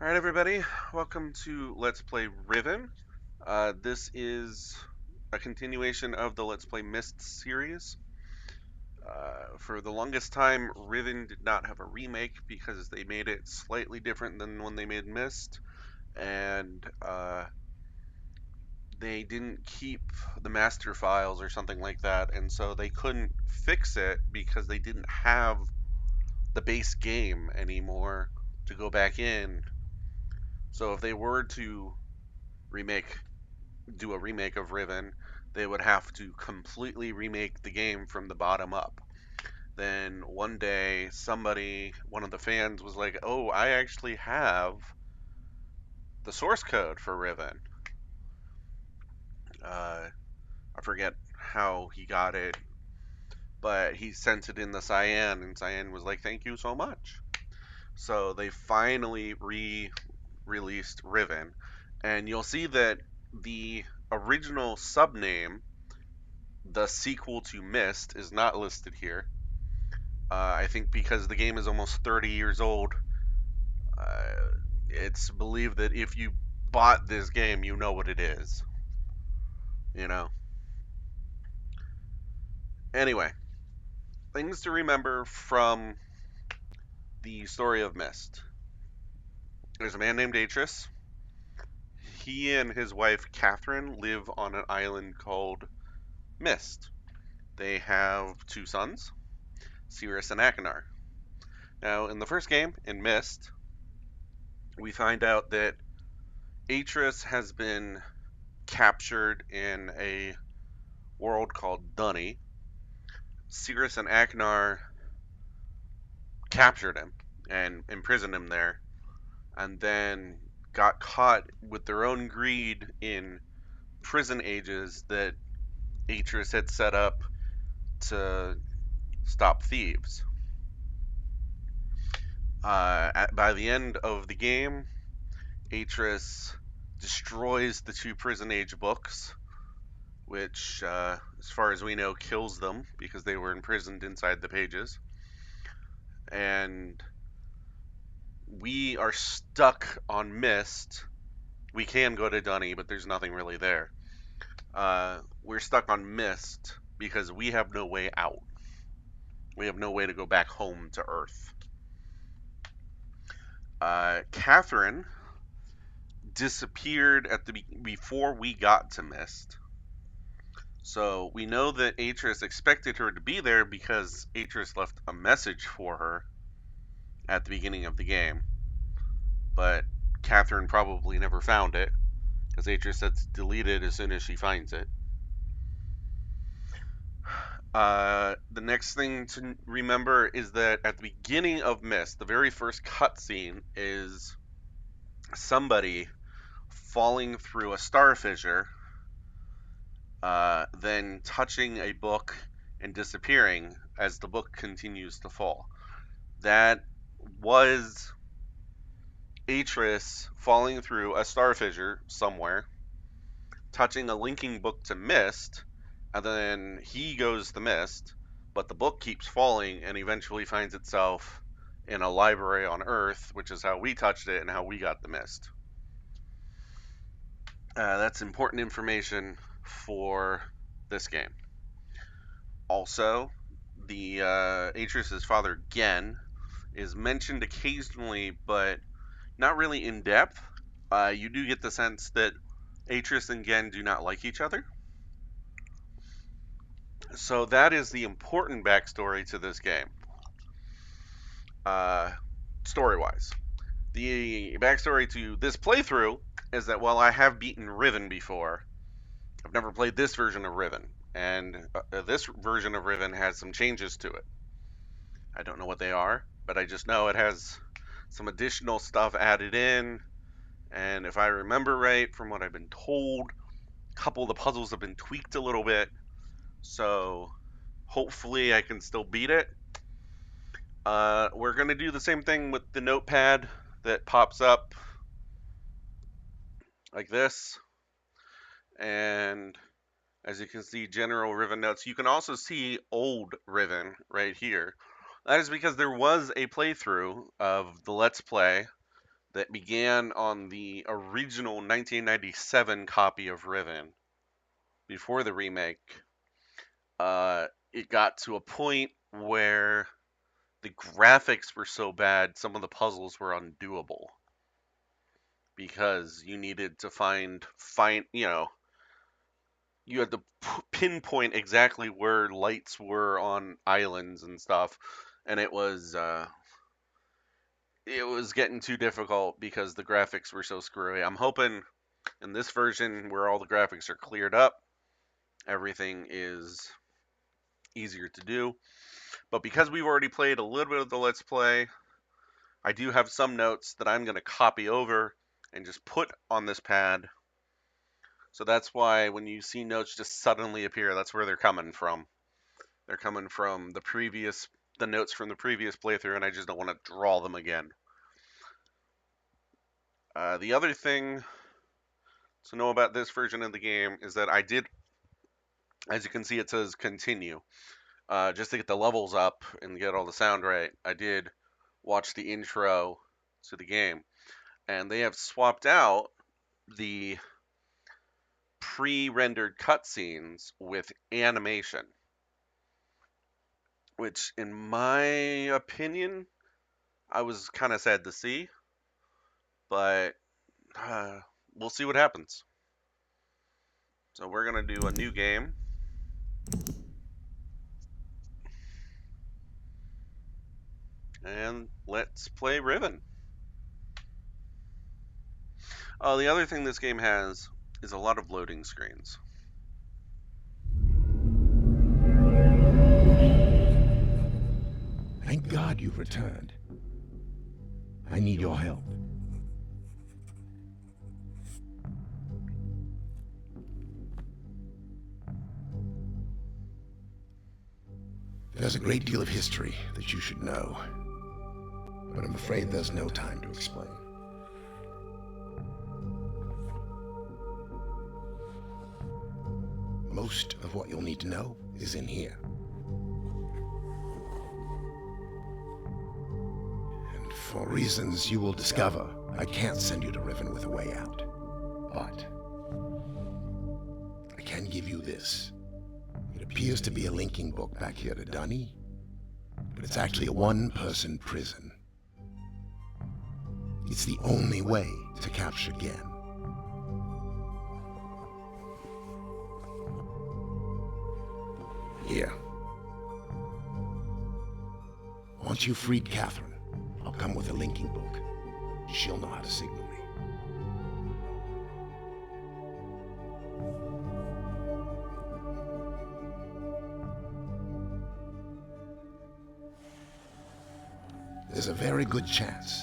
Alright, everybody, welcome to Let's Play Riven. This is a continuation of the Let's Play Myst series. For the longest time, Riven did not have a remake because they made it slightly different than when they made Myst, and they didn't keep the master files or something like that, and so they couldn't fix it because they didn't have the base game anymore to go back in. So if they were to remake do a remake of Riven, they would have to completely remake the game from the bottom up. Then one day, one of the fans was like, "Oh, I actually have the source code for Riven." I forget how he got it, but he sent it in the Cyan, and Cyan was like, "Thank you so much." So they finally re-released Riven, and you'll see that the original subname, the sequel to Myst, is not listed here. I think because the game is almost 30 years old, uh, it's believed that if you bought this game, you know what it is. You know? Anyway, things to remember from the story of Myst. There's a man named Atris. He and his wife Catherine live on an island called Myst. They have two sons, Sirius and Akinar. Now, in the first game, in Myst, we find out that Atris has been captured in a world called Dunny. Sirius and Aknar captured him and imprisoned him there, and then got caught with their own greed in prison ages that Atris had set up to stop thieves. By the end of the game, Atris destroys the two prison age books, which, as far as we know, kills them because they were imprisoned inside the pages. And we are stuck on Myst. We can go to Dunny, but there's nothing really there. We're stuck on Myst because we have no way out. We have no way to go back home to Earth. Catherine disappeared before we got to Myst. So we know that Atris expected her to be there because Atris left a message for her at the beginning of the game. But Catherine probably never found it because Atris said to delete it as soon as she finds it. The next thing to remember is that at the beginning of Myst, the very first cutscene is somebody falling through a star fissure, then touching a book and disappearing as the book continues to fall. That was Atris falling through a star fissure somewhere, touching a linking book to Myst, and then he goes to Myst, but the book keeps falling and eventually finds itself in a library on Earth, which is how we touched it and how we got the Myst. That's important information for this game. Also, the Atris's father Gen is mentioned occasionally, but not really in depth. You do get the sense that Atris and Gen do not like each other. So that is the important backstory to this game, uh, story-wise. The backstory to this playthrough is that while I have beaten Riven before, I've never played this version of Riven, and this version of Riven has some changes to it. I don't know what they are, but I just know it has some additional stuff added in, and if I remember right from what I've been told, a couple of the puzzles have been tweaked a little bit, so hopefully I can still beat it. We're going to do the same thing with the notepad that pops up like this. And as you can see, general Riven notes. You can also see old Riven right here. That is because there was a playthrough of the Let's Play that began on the original 1997 copy of Riven before the remake. It got to a point where the graphics were so bad, some of the puzzles were undoable because you needed to find you had to pinpoint exactly where lights were on islands and stuff, and it was getting too difficult because the graphics were so screwy. I'm hoping in this version where all the graphics are cleared up, everything is easier to do. But because we've already played a little bit of the Let's Play, I do have some notes that I'm going to copy over and just put on this pad. So that's why when you see notes just suddenly appear, that's where they're coming from. They're coming from the notes from the previous playthrough, and I just don't want to draw them again. The other thing to know about this version of the game is that I did, as you can see, it says continue. Just to get the levels up and get all the sound right, I did watch the intro to the game, and they have swapped out the pre-rendered cutscenes with animation, which, in my opinion, I was kind of sad to see, but we'll see what happens. So we're gonna do a new game. And let's play Riven. Oh, the other thing this game has is a lot of loading screens. Thank God you've returned. I need your help. There's a great deal of history that you should know, but I'm afraid there's no time to explain. Most of what you'll need to know is in here. And for reasons you will discover, I can't send you to Riven with a way out. But I can give you this. It appears to be a linking book back here to Dunny, but it's actually a one-person prison. It's the only way to capture Gen. Here. Once you've freed Catherine, I'll come with a linking book. She'll know how to signal me. There's a very good chance,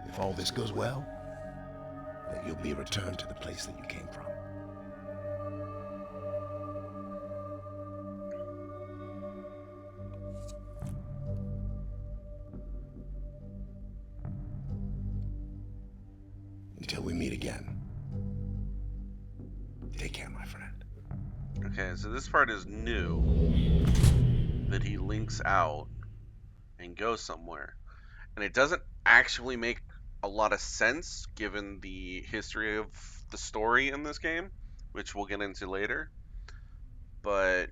if all this goes well, that you'll be returned to the place that you came from. Until we meet again. Take care, my friend. Okay, so this part is new, that he links out and goes somewhere. And it doesn't actually make a lot of sense given the history of the story in this game, which we'll get into later. But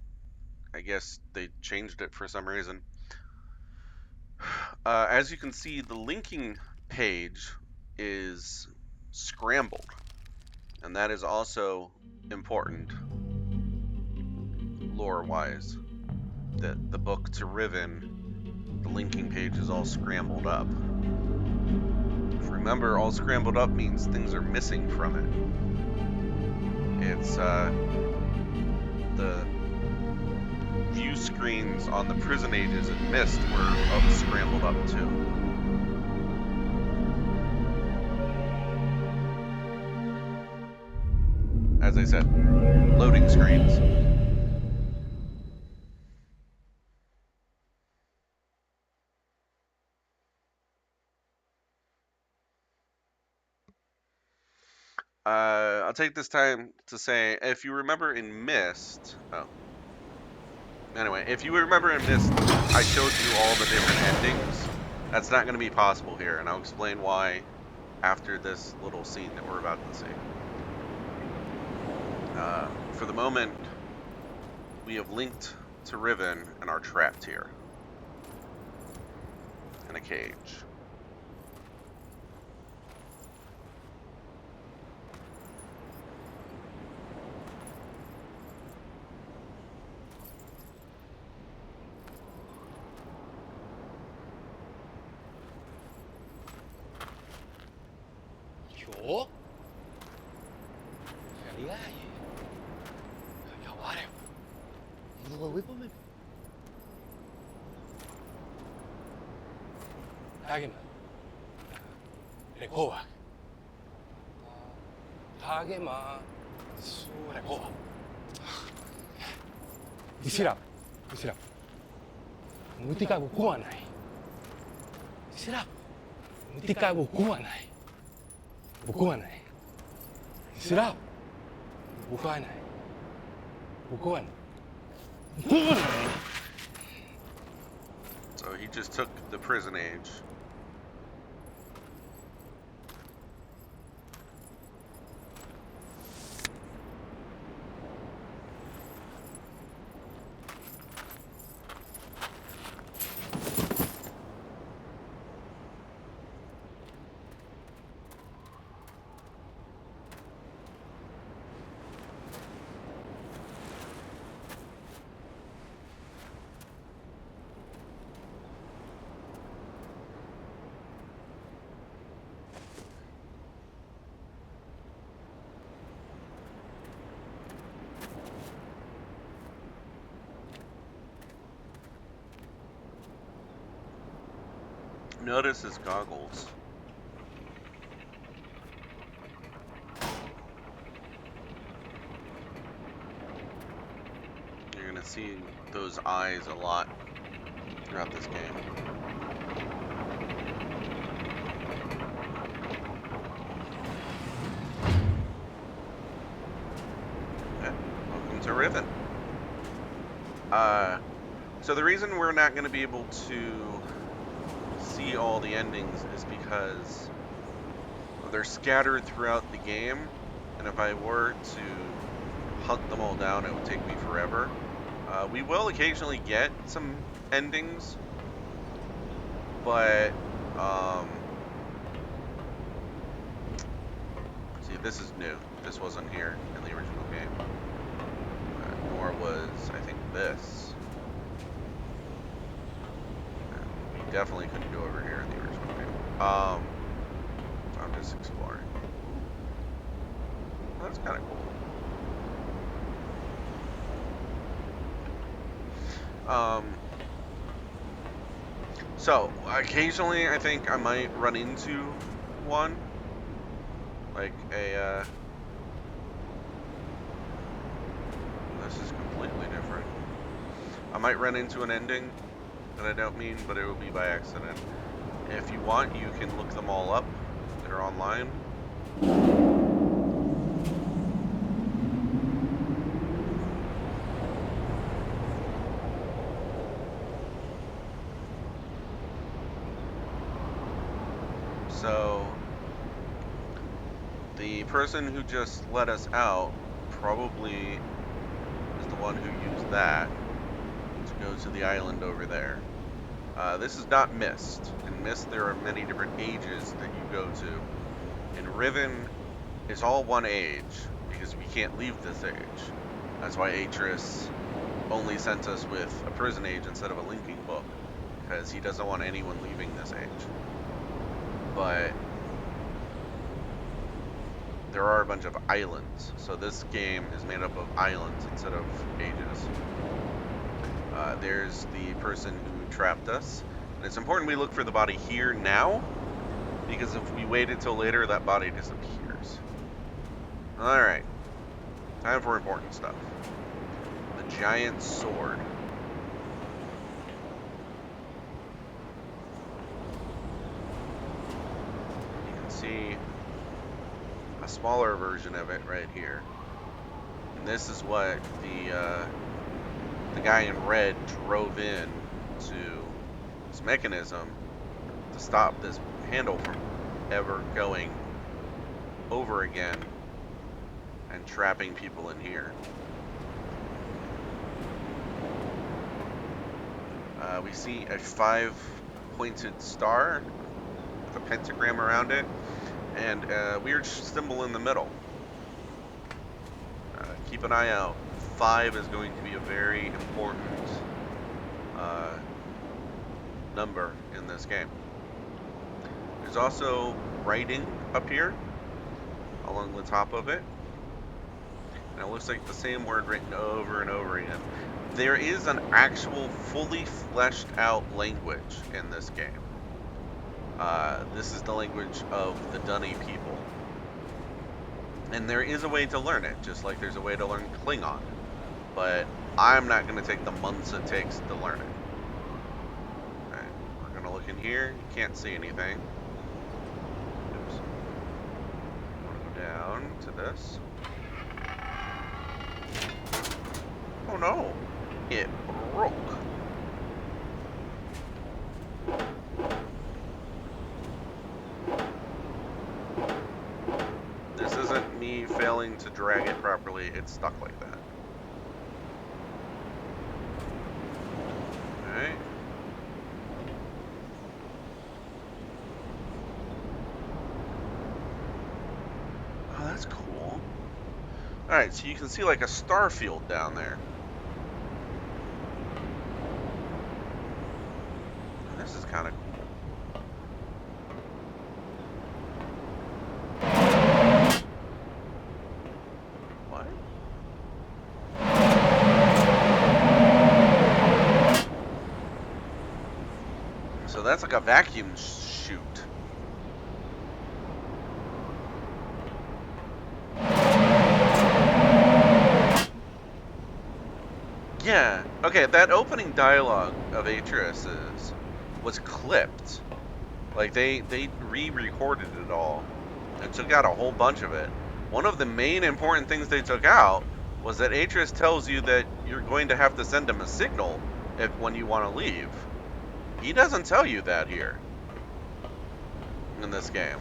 I guess they changed it for some reason. As you can see, the linking page is scrambled, and that is also important lore-wise. That the book to Riven, the linking page is all scrambled up. Remember, all scrambled up means things are missing from it. It's the view screens on the prison ages in Myst were scrambled up too. As I said, loading screens. I'll take this time to say, if you remember in Myst, anyway, if you remember in Myst, I showed you all the different endings. That's not going to be possible here, and I'll explain why after this little scene that we're about to see. For the moment, we have linked to Riven and are trapped here in a cage. 요? Ligaje. Kaware. Luego voy por Hageman. Rekoa. Hageman. Su Rekoa. Isirap. Isirap. Mutika bukuha nai. Isirap. Mutika bukuha nai. Bukuha nai. Isirap. Bukuha nai. Bukuha nai. So he just took the prison age. Notice his goggles. You're gonna see those eyes a lot throughout this game. Yeah, welcome to Riven. So the reason we're not gonna be able to see all the endings is because they're scattered throughout the game, and if I were to hunt them all down, it would take me forever. We will occasionally get some endings, but see, this is new. This wasn't here in the original game, nor was, I think, this. We definitely couldn't go over here in the original game. I'm just exploring. Well, that's kind of cool. So occasionally I think I might run into one, like a, this is completely different. I might run into an ending that I don't mean, but it will be by accident. If you want, you can look them all up. They're online. So, the person who just let us out probably is the one who used that to go to the island over there. This is not Myst. In Myst, there are many different ages that you go to. In Riven, it's all one age, because we can't leave this age. That's why Atris only sent us with a prison age instead of a linking book, because he doesn't want anyone leaving this age. But there are a bunch of islands, so this game is made up of islands instead of ages. There's the person who trapped us, and it's important we look for the body here now, because if we wait until later, that body disappears. Alright, time for important stuff. The giant sword. You can see a smaller version of it right here. And this is what the guy in red drove in to this mechanism to stop this handle from ever going over again and trapping people in here. We see a 5-pointed star with a pentagram around it and a weird symbol in the middle. Keep an eye out. 5 is going to be a very important number in this game. There's also writing up here along the top of it. And it looks like the same word written over and over again. There is an actual fully fleshed out language in this game. This is the language of the Dunny people. And there is a way to learn it, just like there's a way to learn Klingon. But I'm not going to take the months it takes to learn it. Alright, we're going to look in here. You can't see anything. Oops. I'm going to go down to this. Oh no! It broke. This isn't me failing to drag it properly, it's stuck like that. Alright. Oh, that's cool. Alright, so you can see like a star field down there. This is kind of cool. What? So that's like a vacuum chute. Yeah. Okay, that opening dialogue of Atreus's was clipped. Like they re-recorded it all and took out a whole bunch of it. One of the main important things they took out was that Atreus tells you that you're going to have to send him a signal when you want to leave. He doesn't tell you that here in this game,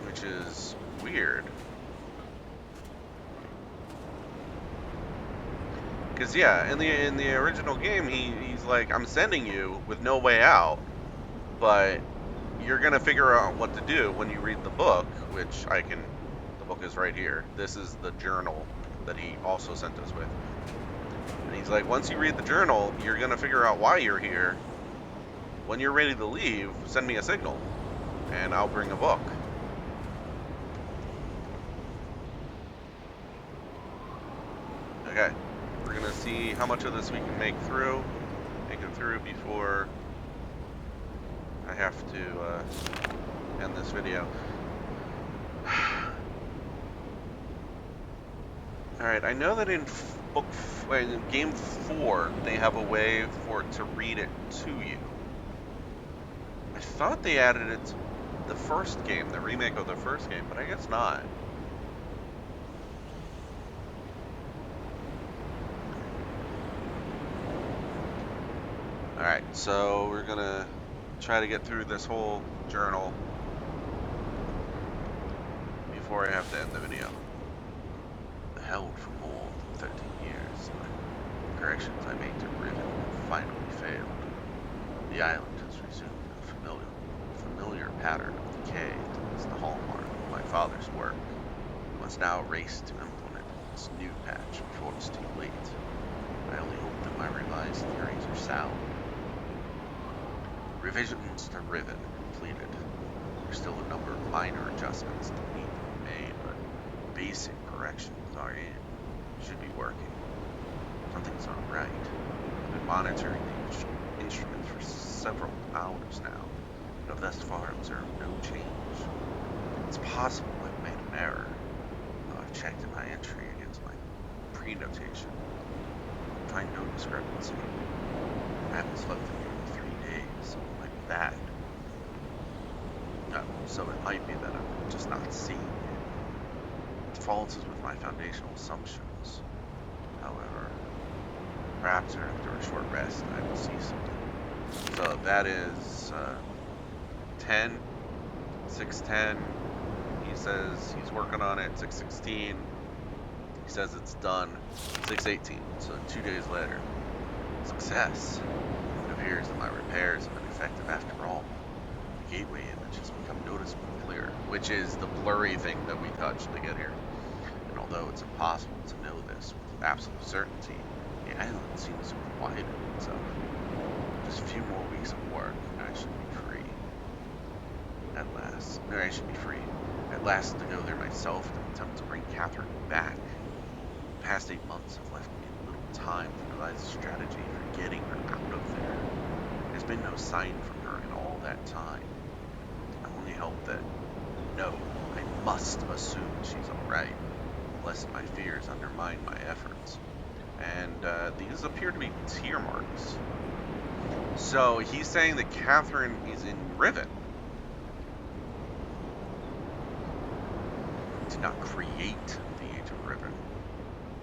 which is weird. Because yeah, in the original game, he's like, I'm sending you with no way out, but you're gonna figure out what to do when you read the book, which I can. The book is right here. This is the journal that he also sent us with. And he's like, once you read the journal, you're gonna figure out why you're here. When you're ready to leave, send me a signal, and I'll bring a book. Okay. We're gonna see how much of this we can make it through before I have to end this video. Alright, I know that in game 4, they have a way for it to read it to you. I thought they added it to the first game, the remake of the first game, but I guess not. Alright, so we're gonna try to get through this whole journal before I have to end the video. Held for more than 13 years, the corrections I made to Riven have finally failed. The island has resumed a familiar pattern of decay that is the hallmark of my father's work. We must now race to implement this new patch before it's too late. I only hope that my revised theories are sound. Revisions to Riven completed. There's still a number of minor adjustments that need to be made, but basic corrections are in. Should be working. Something's not right. I've been monitoring the instrument for several hours now, but have thus far observed no change. It's possible I've made an error, though I've checked in my entry against my pre-notation. I find no discrepancy. I haven't slept in nearly 3 days, so it might be bad. So it might be that I'm just not seeing it. The fault is with my foundational assumptions. However, perhaps after a short rest I will see something. So that is 6:10. 6:10. He says he's working on it. 6:16. He says it's done. 6:18. So 2 days later. Success. It appears that my repairs have been effective after all. The gateway image has become noticeably clearer, which is the blurry thing that we touched to get here. And although it's impossible to know this with absolute certainty, the island seems to have quieted itself. Just a few more weeks of work, and I should be free. At last. Or I should be free. At last to go there myself to attempt to bring Catherine back. The past 8 months have left me little time to devise a strategy for getting her out of there. There's been no sign from her in all that time. I only hope that, no, I must assume she's alright, lest my fears undermine my efforts. And these appear to be tear marks. So he's saying that Catherine is in Riven. He did not create the Age of Riven.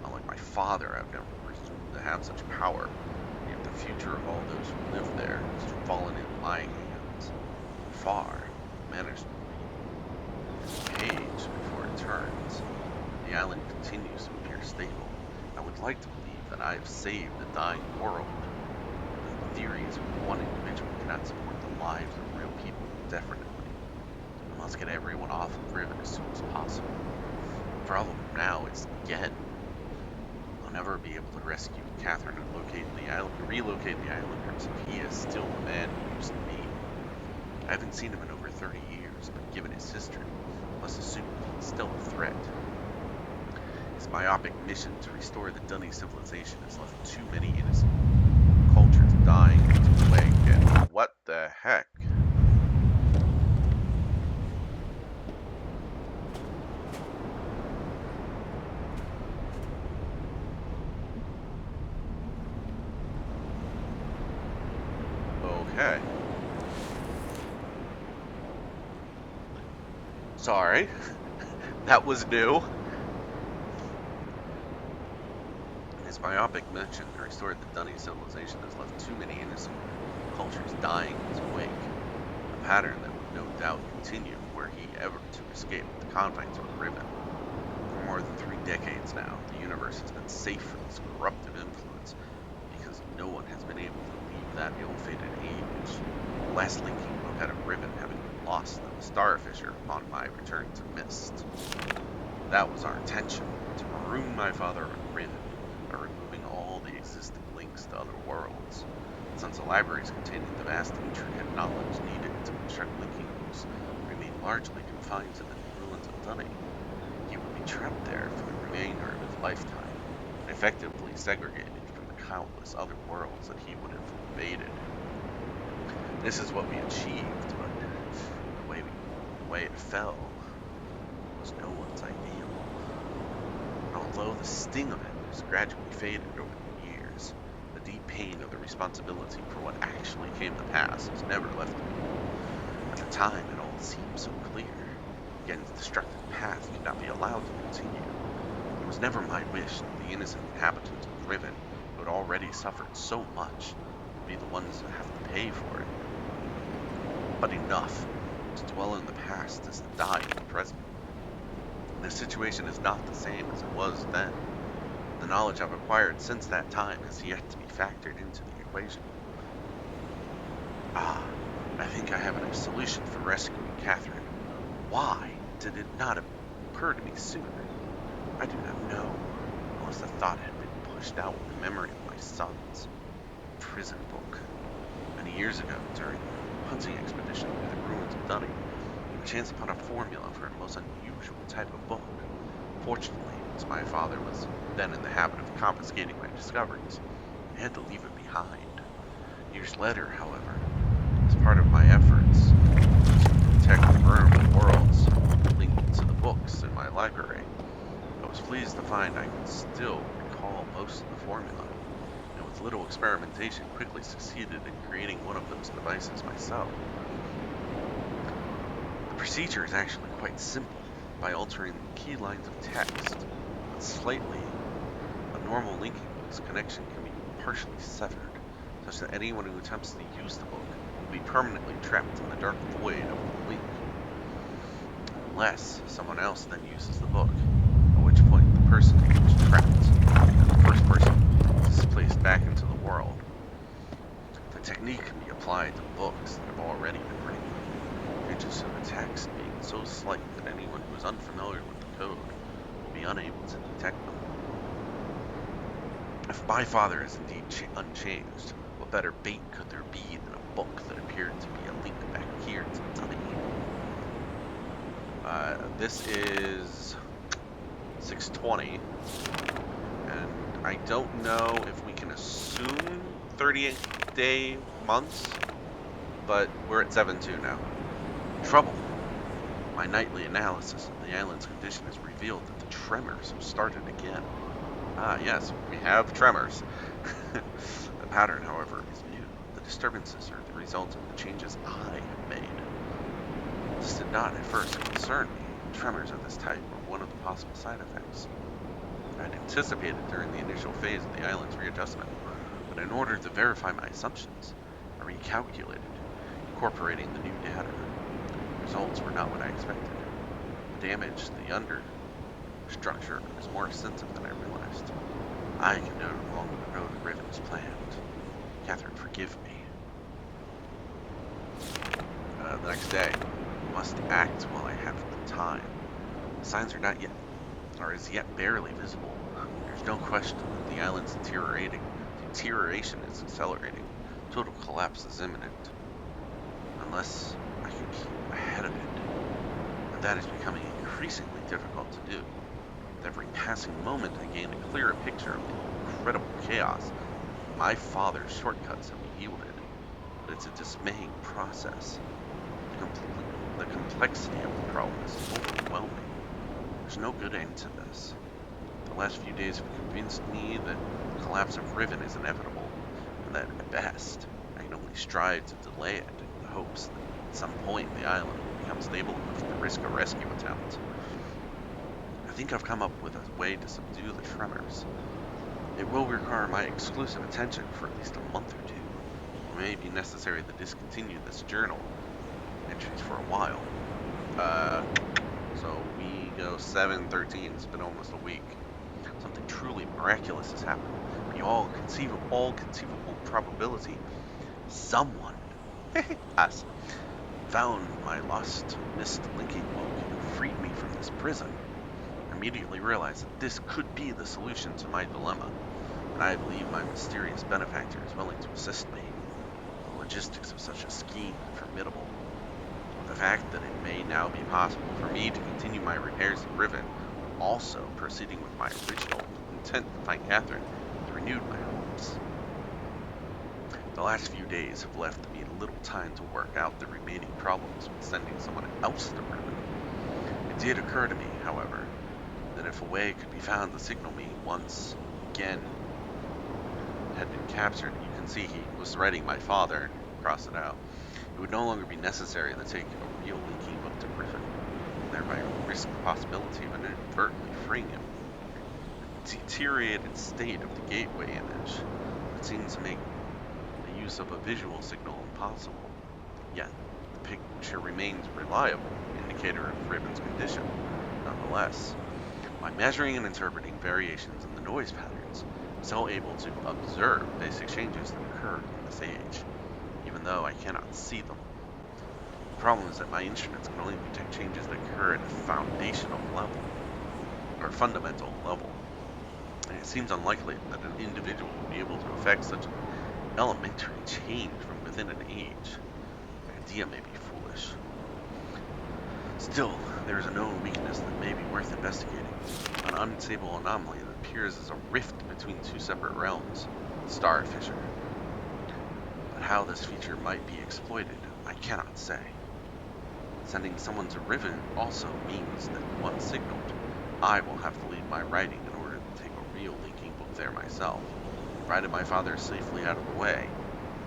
Unlike my father, I've never presumed to have such power. Yet the future of all those who live there has fallen in my hands. Far, managed to read this page before it turns. The island continues to appear stable. I would like to believe that I have saved the dying world. The theories of one individual cannot support the lives of real people indefinitely. I must get everyone off of Riven as soon as possible. The problem now is again. I'll never be able to rescue Catherine and relocate the islanders if he is still the man he used to be. I haven't seen him in over 30 years, but given his history, I must assume he's still a threat. His myopic mission to restore the Dunny civilization has left too many innocent cultures dying into plague. And what the heck? Okay. Sorry. That was new. His myopic mission to restore the Dunny civilization has left too many innocent cultures dying in its wake. A pattern that would no doubt continue were he ever to escape the confines of Riven. For more than 3 decades now, the universe has been safe from this corruptive influence because no one has been able to leave that ill-fated age. The last linking book out of Riven having been lost in the Starfisher upon my return to Myst. That was our intention, to maroon my father on Riven by removing all the existing links to other worlds. Since the libraries containing the vast intricate knowledge needed to construct linking books remain largely confined to the ruins of Dunny, he would be trapped there for the remainder of his lifetime, and effectively segregated from the countless other worlds that he would have invaded. This is what we achieved, but the way it fell was no one's ideal. And although the sting of it has gradually faded over the years, the deep pain of the responsibility for what actually came to pass has never left me. At the time, it all seemed so clear. Again's destructive path could not be allowed to continue. It was never my wish that the innocent inhabitants of Riven, who had already suffered so much, would be the ones who have to pay for it. But enough. To dwell in the past is to die in the present. The situation is not the same as it was then. The knowledge I've acquired since that time has yet to be factored into the equation. I think I have a solution for rescuing Catherine. Why did it not occur to me sooner? I do not know, unless the thought had been pushed out with the memory of my son's prison book. Many years ago, during a hunting expedition to the ruins of Dunny, I chanced upon a formula for a most unusual type of book. Fortunately, as my father was then in the habit of confiscating my discoveries, I had to leave it behind. Years later, however, as part of my efforts to protect the ruined worlds linked to the books in my library, I was pleased to find I could still recall most of the formula, and with little experimentation quickly succeeded in creating one of those devices myself. The procedure is actually quite simple. By altering the key lines of text, but slightly, a normal linking book's connection can be partially severed, such that anyone who attempts to use the book be permanently trapped in the dark void of the link. Unless someone else then uses the book, at which point the person becomes trapped, and the first person is placed back into the world. The technique can be applied to books that have already been written, ranges of the text being so slight that anyone who is unfamiliar with the code will be unable to detect them. If my father is indeed unchanged, what better bait could there be than a book that appeared to be a link back here to time? This is 6:20, and I don't know if we can assume 38-day months, but we're at 7:2 now. Trouble. My nightly analysis of the island's condition has revealed that the tremors have started again. Ah, yes, we have tremors. The pattern, however, is new. The disturbances are the result of the changes I have made. This did not at first concern me. Tremors of this type were one of the possible side effects I had anticipated during the initial phase of the island's readjustment, but in order to verify my assumptions, I recalculated, incorporating the new data. The results were not what I expected. The damage to the understructure is more extensive than I realized. I can no longer know the Riven is planned. Catherine, forgive me. The next day, I must act while I have the time. The signs are not yet, or as yet barely visible. There's no question that the island's deterioration is accelerating. Total collapse is imminent. Unless I can keep ahead of it. But that is becoming increasingly difficult to do. With every passing moment, I gain a clearer picture of the incredible chaos my father's shortcuts have yielded. But it's a dismaying process. The complexity of the problem is overwhelming. There's no good end to this. The last few days have convinced me that the collapse of Riven is inevitable, and that at best, I can only strive to delay it in the hopes that at some point the island will become stable enough to risk a rescue attempt. I think I've come up with a way to subdue the tremors. It will require my exclusive attention for at least a month or two. It may be necessary to discontinue this journal entries for a while. So we go 7:13. It's been almost a week. Something truly miraculous has happened. All conceivable probability, someone, us, found my lost Myst linking book and freed me from this prison. I immediately realized that this could be the solution to my dilemma, and I believe my mysterious benefactor is willing to assist me. The logistics of such a scheme are formidable. The fact that it may now be possible for me to continue my repairs at Riven, also proceeding with my original intent to find Catherine, has renewed my hopes. The last few days have left me little time to work out the remaining problems with sending someone else to Riven. It did occur to me, however, that if a way could be found to signal me once again had been captured, you can see he was threatening my father, cross it out. It would no longer be necessary to take a real linking book to Riven, thereby risk the possibility of inadvertently freeing him. The deteriorated state of the gateway image would seem to make the use of a visual signal impossible. Yet, the picture remains a reliable indicator of Riven's condition. Nonetheless, by measuring and interpreting variations in the noise patterns, I'm still able to observe basic changes that occur in this age, even though I cannot see them. The problem is that my instruments can only detect changes that occur at a foundational level, or fundamental level, and it seems unlikely that an individual would be able to affect such an elementary change from within an age. The idea may be foolish. Still, there is a known weakness that may be worth investigating. An unstable anomaly that appears as a rift between two separate realms, star fissure. But how this feature might be exploited, I cannot say. Sending someone to Riven also means that once signaled, I will have to leave my writing in order to take a real linking book there myself. Provided my father is safely out of the way,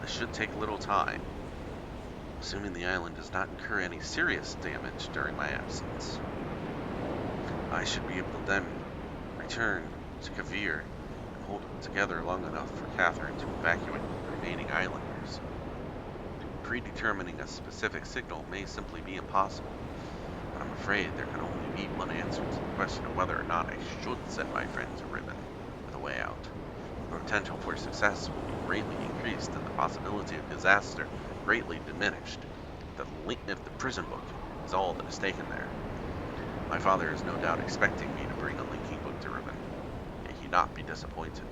this should take little time, assuming the island does not incur any serious damage during my absence. I should be able to then return to Kavir and hold it together long enough for Catherine to evacuate the remaining islanders. predetermining a specific signal may simply be impossible. But I'm afraid there can only be one answer to the question of whether or not I should send my friend to Riven with a way out. The potential for success will be greatly increased and the possibility of disaster greatly diminished if the prison book is all that is taken there. My father is no doubt expecting me to bring a linking book to Riven. May he not be disappointed.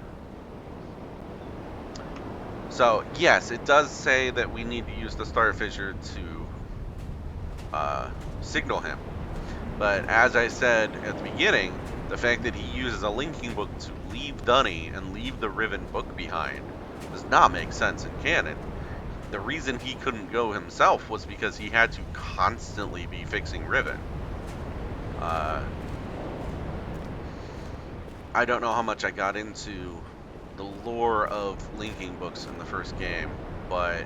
So, yes, it does say that we need to use the Star Fissure to signal him. But as I said at the beginning, the fact that he uses a linking book to leave Dunny and leave the Riven book behind does not make sense in canon. The reason he couldn't go himself was because he had to constantly be fixing Riven. I don't know how much I got into the lore of linking books in the first game, but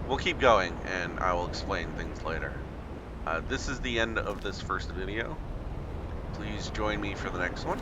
we'll keep going and I will explain things later. This is the end of this first video. Please join me for the next one.